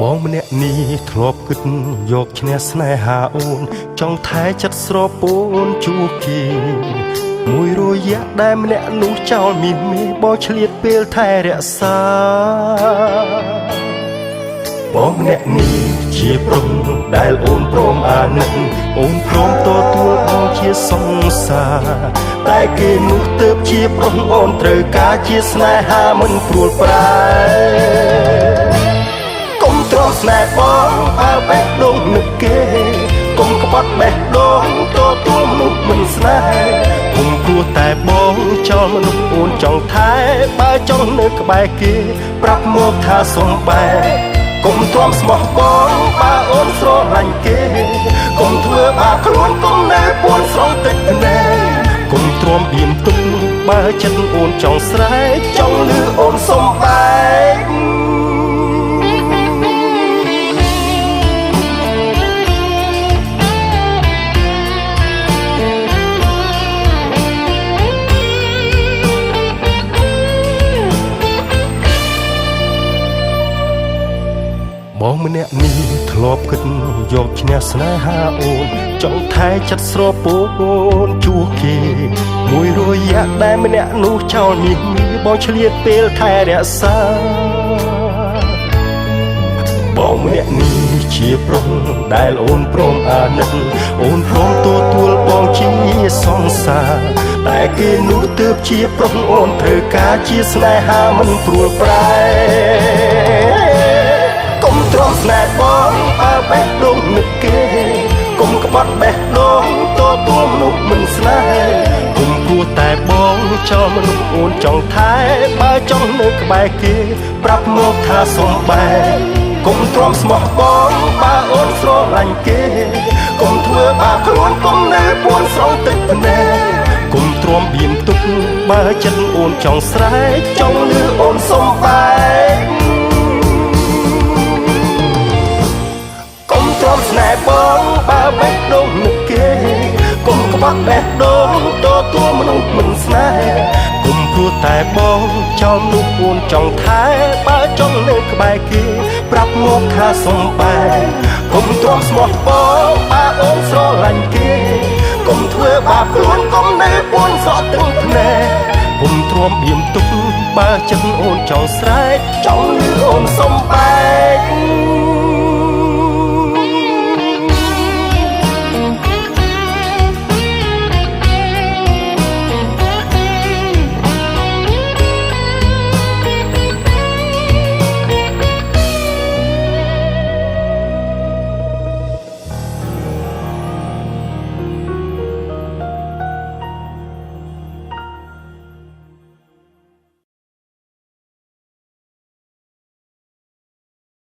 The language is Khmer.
បងម្នាក់នេះធ្លាប់គិតយកឈ្នះស្នេហាអូនចង់ថែចិត្តស្រពោនជួគេមួយរយៈដែលម្នាក់នោះចោលមានមេបោឆ្លៀតពេលថែរក្សាបងម្នាក់នេះជាប្រុសដែលអូនព្រមអាណិតអូនព្រមទទួលបងជាសង្សារតែគេនោះទើបជាប្រុសអូនត្រូវការជាស្នេហាមិនព្រួលប្រែទ្រង់ស្នេហ៍បងបើបេះដូងនឹកគេកុំក្បត់បេះដូងទទួលមនុស្សមិនស្នេហ៍គុំព្រោះតែបងចោលមនុស្សអូនចង់ថែបើចង់នៅក្បែរគេប្រាប់មកថាសុំបែកុំទ្រាំស្មោះបងបើអូនស្រឡាញ់គេកុំធ្វើបាបខ្លួនកុំនៅពួនស្រង់ទឹកភ្នែកកុំទ្រាំបៀមទុកបើចិត្តអូនចង់ស្រែកចង់លឺអូនសុំបែកបងម្នាក់នេះធ្លាប់គិតយកឈ្នះស្នេហាអូនចង់ថែចិត្តស្រពោនជួគេមួយរយៈដែលម្នាក់នោះចោលមានបងឆ្លៀតពេលថែរក្សាបងម្នាក់នេះជាប្រុសដែលអូនព្រមអាណិតអូនព្រមទទួលបងជាសង្សារតែគេនោះទើបជាប្រុសអូនត្រូវការជាស្នេហាមិនព្រួលប្រែទ្រង់ស្នេហ៍បងបើបេះដូងនឹកគេកុំក្បត់បេះដូងទទួលមនុស្សមិនស្នេហ៍គុំព្រោះតែបងចោលមនុស្សអូនចង់ថែបើចង់នៅក្បែរគេប្រាប់មកថាសុំបែកុំទ្រាំស្មោះបងបើអូនស្រឡាញ់គេកុំធ្វើបាបខ្លួនកុំនៅពួនស្រង់ទឹកភ្នែកកុំទ្រាំបៀមទុកបើចិត្តអូនចង់ស្រែកចង់លឺអូនសុំបែកទ្រាំស្នេហ៍បងបើបេះដូងនឹកគេកុំក្បត់បេះដូងទទួលមនុស្សមិនស្នេហ៍គុំព្រោះតែបងចោលមនុស្សអូនចង់ថែបើចង់នៅក្បែរគេប្រាប់មកថាសុំបែកុំទ្រាំស្មោះបងបើអូនស្រឡាញ់គេកុំធ្វើបាបខ្លួនកុំនៅពួនស្រក់ទឹកភ្នែកគុំទ្រាំបៀមទុកបើចិត្តអូនចង់ស្រែកចង់លឺអូនសុំបែក